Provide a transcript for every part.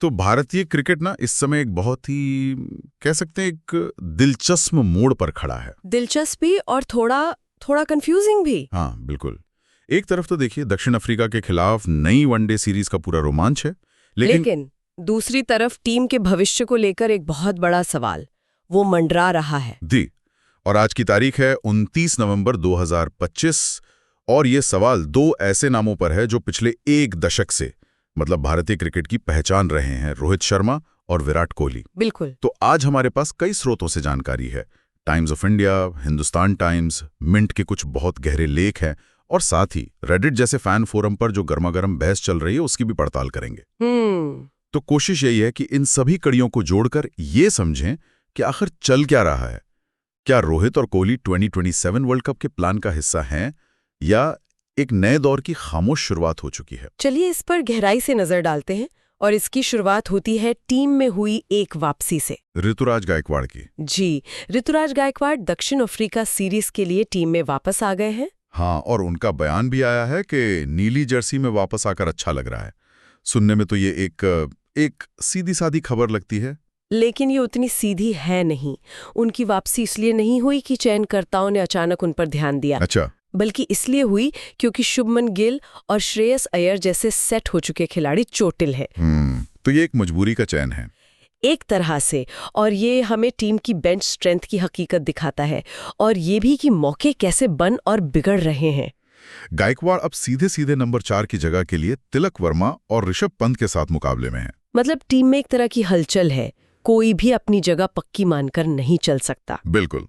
तो भारतीय क्रिकेट ना इस समय एक बहुत ही कह सकते हैं एक दिलचस्प मोड़ पर खड़ा है। दिलचस्प भी और थोड़ा थोड़ा कंफ्यूजिंग भी। हाँ बिल्कुल। एक तरफ तो देखिए दक्षिण अफ्रीका के खिलाफ नई वनडे सीरीज का पूरा रोमांच है, लेकिन दूसरी तरफ टीम के भविष्य को लेकर एक बहुत बड़ा सवाल वो मंडरा रहा है। दी और आज की तारीख है 29 नवंबर 2025 और ये सवाल दो ऐसे नामों पर है जो पिछले एक दशक से मतलब भारतीय क्रिकेट की पहचान रहे हैं, रोहित शर्मा और विराट कोहली। बिल्कुल। तो आज हमारे पास कई स्रोतों से जानकारी है। Times of India, Hindustan Times, Mint के कुछ बहुत गहरे लेख हैं और साथ ही रेडिट जैसे फैन फोरम पर जो गर्मागर्म बहस चल रही है उसकी भी पड़ताल करेंगे। तो कोशिश यही है कि इन सभी कड़ियों को जोड़कर ये समझें कि आखिर चल क्या रहा है। क्या रोहित और कोहली 2027 वर्ल्ड कप के प्लान का हिस्सा हैं या एक नए दौर की खामोश शुरुआत हो चुकी है? चलिए इस पर गहराई से नजर डालते हैं और इसकी शुरुआत होती है टीम में हुई एक वापसी से। ऋतुराज गायकवाड़ की। जी, ऋतुराज गायकवाड़ दक्षिण अफ्रीका सीरीज के लिए टीम में वापस आ गए हैं। हाँ, और उनका बयान भी आया है कि नीली जर्सी में वापस आकर अच्छा लग रहा है। सुनने में तो ये एक सीधी सादी खबर लगती है, लेकिन ये उतनी सीधी है नहीं। उनकी वापसी इसलिए नहीं हुई कि चयनकर्ताओं ने अचानक उन पर ध्यान दिया। अच्छा, बल्कि इसलिए हुई क्योंकि शुभमन गिल और श्रेयस अय्यर जैसे सेट हो चुके खिलाड़ी चोटिल हैं। तो ये एक मजबूरी का चयन है एक तरह से, और ये हमें टीम की बेंच स्ट्रेंथ की हकीकत दिखाता है और ये भी कि मौके कैसे बन और बिगड़ रहे हैं। गायकवाड़ अब सीधे सीधे नंबर 4 की जगह के लिए तिलक वर्मा और ऋषभ पंत के साथ मुकाबले में हैं। मतलब टीम में एक तरह की हलचल है, कोई भी अपनी जगह पक्की मानकर नहीं चल सकता। बिल्कुल।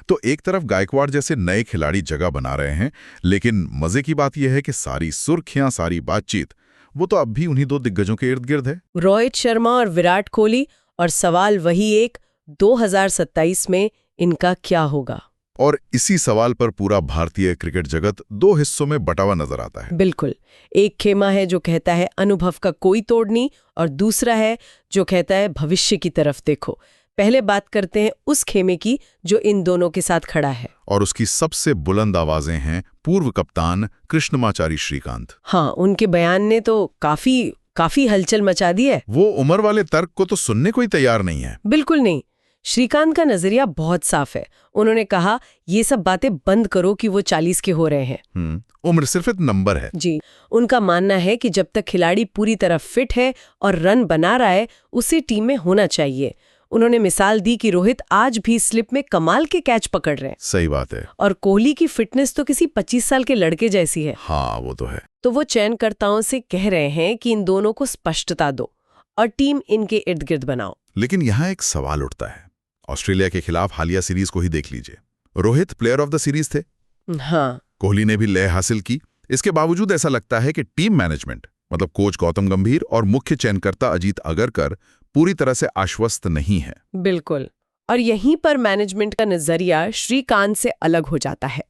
तो एक तरफ गायकवाड़ जैसे नए खिलाड़ी जगह बना रहे हैं, लेकिन मजे की बात यह है कि सारी सुर्खियां, सारी बातचीत वो तो अब भी उन्हीं दो दिग्गजों के इर्द गिर्द है, रोहित शर्मा और विराट कोहली। और सवाल वही एक, 2027 में इनका क्या होगा? और इसी सवाल पर पूरा भारतीय क्रिकेट जगत दो हिस्सों में बटा हुआ नजर आता है। बिल्कुल। एक खेमा है जो कहता है अनुभव का कोई तोड़ नहीं, और दूसरा है जो कहता है भविष्य की तरफ देखो। पहले बात करते हैं उस खेमे की जो इन दोनों के साथ खड़ा है, और उसकी सबसे बुलंद आवाजें हैं पूर्व कप्तान कृष्णमाचारी श्रीकांत। हाँ, उनके बयान ने तो काफी हलचल मचा दी है। वो उम्र वाले तर्क को तो सुनने को ही तैयार नहीं है। बिल्कुल नहीं। श्रीकांत का नजरिया बहुत साफ है। उन्होंने कहा ये सब बातें बंद करो कि वो 40 के हो रहे हैं। उम्र सिर्फ एक नंबर है। जी, उनका मानना है कि जब तक खिलाड़ी पूरी तरह फिट है और रन बना रहा है उसे टीम में होना चाहिए। उन्होंने मिसाल दी कि रोहित आज भी स्लिप में कमाल के कैच पकड़ रहे हैं। सही बात है। और कोहली की फिटनेस तो किसी 25 साल के लड़के जैसी है। हाँ, वो तो है। तो वो चयनकर्ताओं से कह रहे हैं कि इन दोनों को स्पष्टता दो और टीम इनके इर्द गिर्द बनाओ। लेकिन यहाँ एक सवाल उठता है। ऑस्ट्रेलिया के खिलाफ हालिया सीरीज को ही देख लीजिए। Rohit player of the series थे। हाँ, कोहली ने भी लय हासिल की। इसके बावजूद ऐसा लगता है कि टीम मैनेजमेंट मतलब कोच गौतम गंभीर और मुख्य चयनकर्ता अजीत अगरकर पूरी तरह से आश्वस्त नहीं है। बिल्कुल। और यहीं पर मैनेजमेंट का नजरिया श्रीकांत से अलग हो जाता है।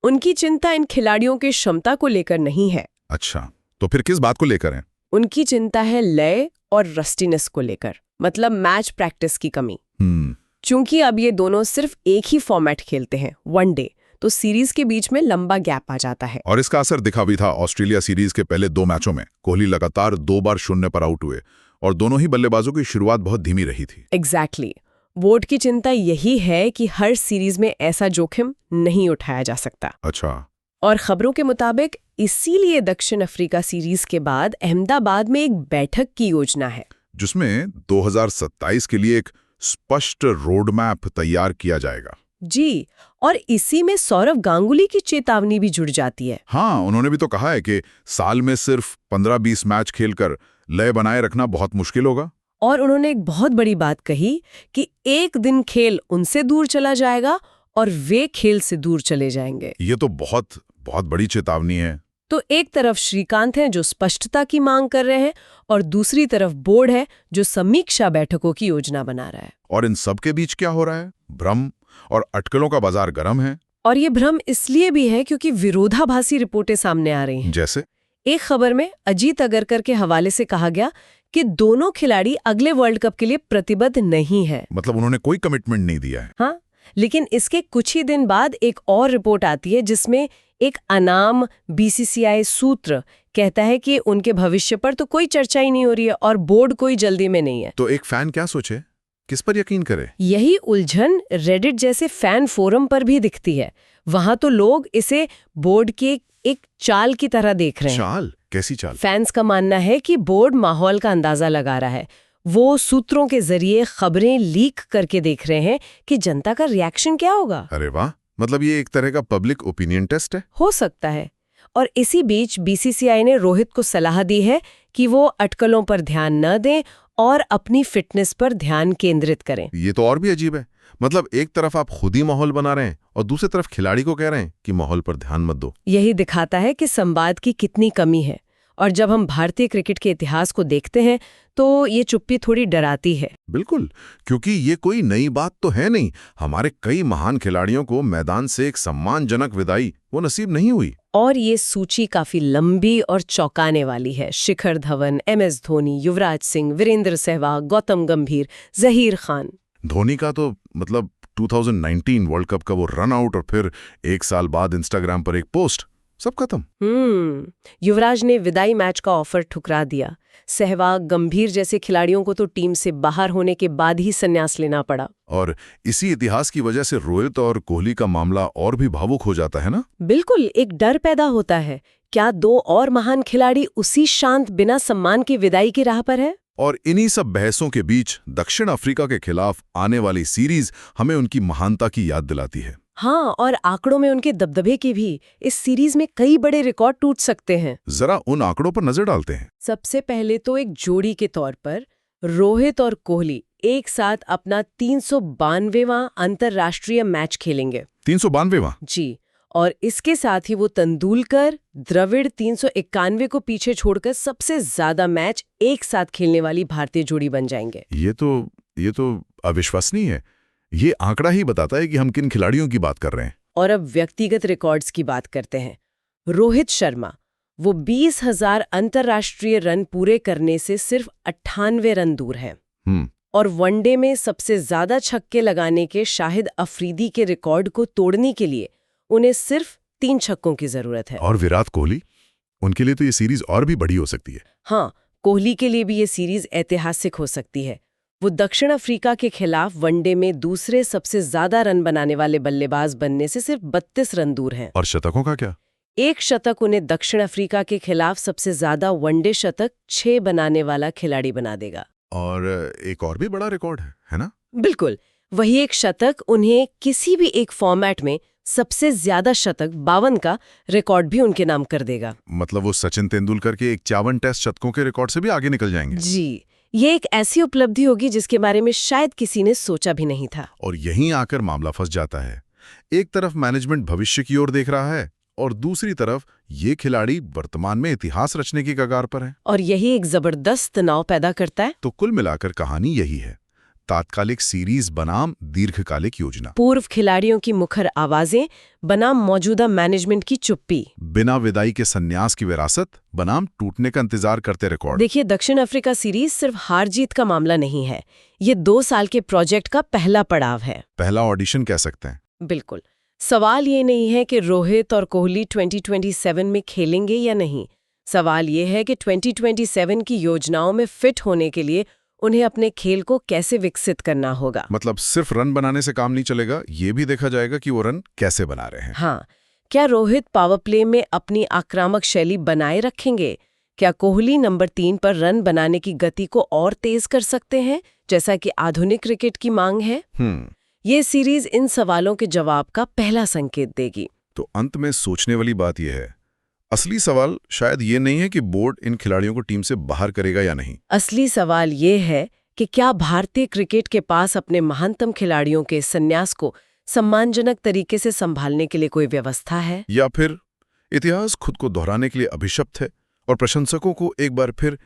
उनकी चिंता इन खिलाड़ियों की क्षमता को लेकर नहीं है। अच्छा, तो फिर किस बात को लेकर है? उनकी चिंता है लय और रस्टीनेस को लेकर, मतलब मैच प्रैक्टिस की कमी। चूंकि अब ये दोनों सिर्फ एक ही फॉर्मेट खेलते हैं, वनडे, तो सीरीज के बीच में लंबा गैप आ जाता है। और इसका असर दिखा भी था। ऑस्ट्रेलिया सीरीज के पहले 2 मैचों में कोहली लगातार 2 बार 0 पर आउट हुए और दोनों ही बल्लेबाजों की शुरुआत बहुत धीमी रही थी। एग्जैक्टली। वोट की चिंता यही है कि हर सीरीज में ऐसा जोखिम नहीं उठाया जा सकता। अच्छा। और खबरों के मुताबिक इसीलिए दक्षिण अफ्रीका सीरीज के बाद अहमदाबाद में एक बैठक की योजना है जिसमें 2027 के लिए एक स्पष्ट रोड मैप तैयार किया जाएगा। जी, और इसी में सौरव गांगुली की चेतावनी भी जुड़ जाती है। हाँ, उन्होंने भी तो कहा है कि साल में सिर्फ 15-20 मैच खेलकर लय बनाए रखना बहुत मुश्किल होगा। और उन्होंने एक बहुत बड़ी बात कही कि एक दिन खेल उनसे दूर चला जाएगा और वे खेल से दूर चले जाएंगे। ये तो बहुत बड़ी चेतावनी है। तो एक तरफ श्रीकांत हैं जो स्पष्टता की मांग कर रहे हैं और दूसरी तरफ बोर्ड है जो समीक्षा बैठकों की योजना बना रहा है। और इन सब के बीच क्या हो रहा है? भ्रम और अटकलों का बाजार गर्म है। और ये भ्रम इसलिए भी है क्योंकि विरोधाभासी रिपोर्टें सामने आ रही हैं। जैसे एक खबर में अजीत अगरकर के हवाले से कहा गया कि दोनों खिलाड़ी अगले वर्ल्ड कप के लिए प्रतिबद्ध नहीं है। मतलब उन्होंने कोई कमिटमेंट नहीं दिया है। हाँ, लेकिन इसके कुछ ही दिन बाद एक और रिपोर्ट आती है जिसमें एक अनाम बीसीसीआई सूत्र कहता है कि उनके भविष्य पर तो कोई चर्चा ही नहीं हो रही है और बोर्ड कोई जल्दी में नहीं है। तो एक फैन क्या सोचे, किस पर यकीन करे? यही उलझन रेडिट जैसे फैन फोरम पर भी दिखती है। वहां तो लोग इसे बोर्ड के एक चाल की तरह देख रहे हैं। चाल? कैसी चाल? फैंस का मानना है कि बोर्ड माहौल का अंदाजा लगा रहा है। वो सूत्रों के जरिए खबरें लीक करके देख रहे हैं कि जनता का रिएक्शन क्या होगा। अरे वाह, मतलब ये एक तरह का पब्लिक ओपिनियन टेस्ट है। हो सकता है। और इसी बीच बीसीसीआई ने रोहित को सलाह दी है कि वो अटकलों पर ध्यान न दें और अपनी फिटनेस पर ध्यान केंद्रित करें। ये तो और भी अजीब है। मतलब एक तरफ आप खुद ही माहौल बना रहे हैं और दूसरी तरफ खिलाड़ी को कह रहे हैं कि माहौल पर ध्यान मत दो। यही दिखाता है कि संवाद की कितनी कमी है। और जब हम भारतीय क्रिकेट के इतिहास को देखते हैं तो ये चुप्पी थोड़ी डराती है। बिल्कुल, क्योंकि ये कोई नई बात तो है नहीं। हमारे कई महान खिलाड़ियों को मैदान से एक सम्मानजनक विदाई वो नसीब नहीं हुई। और ये सूची काफी लंबी और चौंकाने वाली है। शिखर धवन, MS धोनी, युवराज सिंह, वीरेंद्र सहवाग, गौतम गंभीर, जहीर खान। धोनी का तो मतलब 2019 वर्ल्ड कप का वो रन आउट और फिर एक साल बाद इंस्टाग्राम पर एक पोस्ट, सब खत्म। युवराज ने विदाई मैच का ऑफर ठुकरा दिया। सहवाग, गंभीर जैसे खिलाड़ियों को तो टीम से बाहर होने के बाद ही संन्यास लेना पड़ा। और इसी इतिहास की वजह से रोहित और कोहली का मामला और भी भावुक हो जाता है ना? बिल्कुल, एक डर पैदा होता है। क्या दो और महान खिलाड़ी उसी शांत बिना सम्मान की विदाई की राह पर है? और इन्हीं सब बहसों के बीच दक्षिण अफ्रीका के खिलाफ आने वाली सीरीज हमें उनकी महानता की याद दिलाती है। हाँ, और आंकड़ों में उनके दबदबे की भी। इस सीरीज में कई बड़े रिकॉर्ड टूट सकते हैं। जरा उन आंकड़ों पर नजर डालते हैं। सबसे पहले तो एक जोड़ी के तौर पर रोहित और कोहली एक साथ अपना 392वां अंतर्राष्ट्रीय मैच खेलेंगे। 392वां? जी। और इसके साथ ही वो तेंदुलकर, द्रविड़ 391 को पीछे छोड़कर सबसे ज्यादा मैच एक साथ खेलने वाली भारतीय जोड़ी बन जाएंगे। ये तो अविश्वसनीय है। ये आंकड़ा ही बताता है कि हम किन खिलाड़ियों की बात कर रहे हैं। और अब व्यक्तिगत रिकॉर्ड्स की बात करते हैं। रोहित शर्मा, वो 20,000 अंतर्राष्ट्रीय रन पूरे करने से सिर्फ 98 रन दूर है। और वनडे में सबसे ज्यादा छक्के लगाने के शाहिद अफरीदी के रिकॉर्ड को तोड़ने के लिए उन्हें सिर्फ 3 छक्कों की जरूरत है। और विराट कोहली, उनके लिए तो ये सीरीज और भी बड़ी हो सकती है। हाँ, कोहली के लिए भी ये सीरीज ऐतिहासिक हो सकती है। वो दक्षिण अफ्रीका के खिलाफ वनडे में दूसरे सबसे ज्यादा रन बनाने वाले बल्लेबाज बनने से सिर्फ 32 रन दूर हैं। और शतकों का क्या? एक शतक उन्हें दक्षिण अफ्रीका के खिलाफ सबसे ज्यादा वनडे शतक 6 बनाने वाला खिलाड़ी बना देगा। और एक और भी बड़ा रिकॉर्ड है ना? बिल्कुल, वही एक शतक उन्हें किसी भी एक फॉर्मेट में सबसे ज्यादा शतक 52 का रिकॉर्ड भी उनके नाम कर देगा। मतलब वो सचिन तेंदुलकर के 51 टेस्ट शतकों के रिकॉर्ड से भी आगे निकल जाएंगे। जी, ये एक ऐसी उपलब्धि होगी जिसके बारे में शायद किसी ने सोचा भी नहीं था। और यहीं आकर मामला फंस जाता है। एक तरफ मैनेजमेंट भविष्य की ओर देख रहा है और दूसरी तरफ ये खिलाड़ी वर्तमान में इतिहास रचने की कगार पर है। और यही एक जबरदस्त तनाव पैदा करता है। तो कुल मिलाकर कहानी यही है, तात्कालिक सीरीज बनाम दीर्घकालिक योजना। पूर्व खिलाड़ियों की मुखर आवाजें बनाम मौजूदा मैनेजमेंट की चुप्पी। बिना विदाई के संन्यास की विरासत बनाम टूटने का इंतजार करते रिकॉर्ड। देखिए, दक्षिण अफ्रीका सीरीज सिर्फ हार जीत का मामला नहीं है। ये 2 साल के प्रोजेक्ट का पहला पड़ाव है। पहला ऑडिशन कह सकते हैं। बिल्कुल। सवाल ये नहीं है कि रोहित और कोहली 2027 में खेलेंगे या नहीं। सवाल ये है कि 2027 की योजनाओं में फिट होने के लिए उन्हें अपने खेल को कैसे विकसित करना होगा। मतलब सिर्फ रन बनाने से काम नहीं चलेगा, ये भी देखा जाएगा कि वो रन कैसे बना रहे हैं। हाँ, क्या रोहित पावर प्ले में अपनी आक्रामक शैली बनाए रखेंगे? क्या कोहली नंबर 3 पर रन बनाने की गति को और तेज कर सकते हैं, जैसा कि आधुनिक क्रिकेट की मांग है? ये सीरीज इन सवालों के जवाब का पहला संकेत देगी। तो अंत में सोचने वाली बात यह है, असली सवाल शायद ये नहीं है कि बोर्ड इन खिलाड़ियों को टीम से बाहर करेगा या नहीं। असली सवाल ये है कि क्या भारतीय क्रिकेट के पास अपने महानतम खिलाड़ियों के संन्यास को सम्मानजनक तरीके से संभालने के लिए कोई व्यवस्था है, या फिर इतिहास खुद को दोहराने के लिए अभिशप्त है और प्रशंसकों को एक बार फिर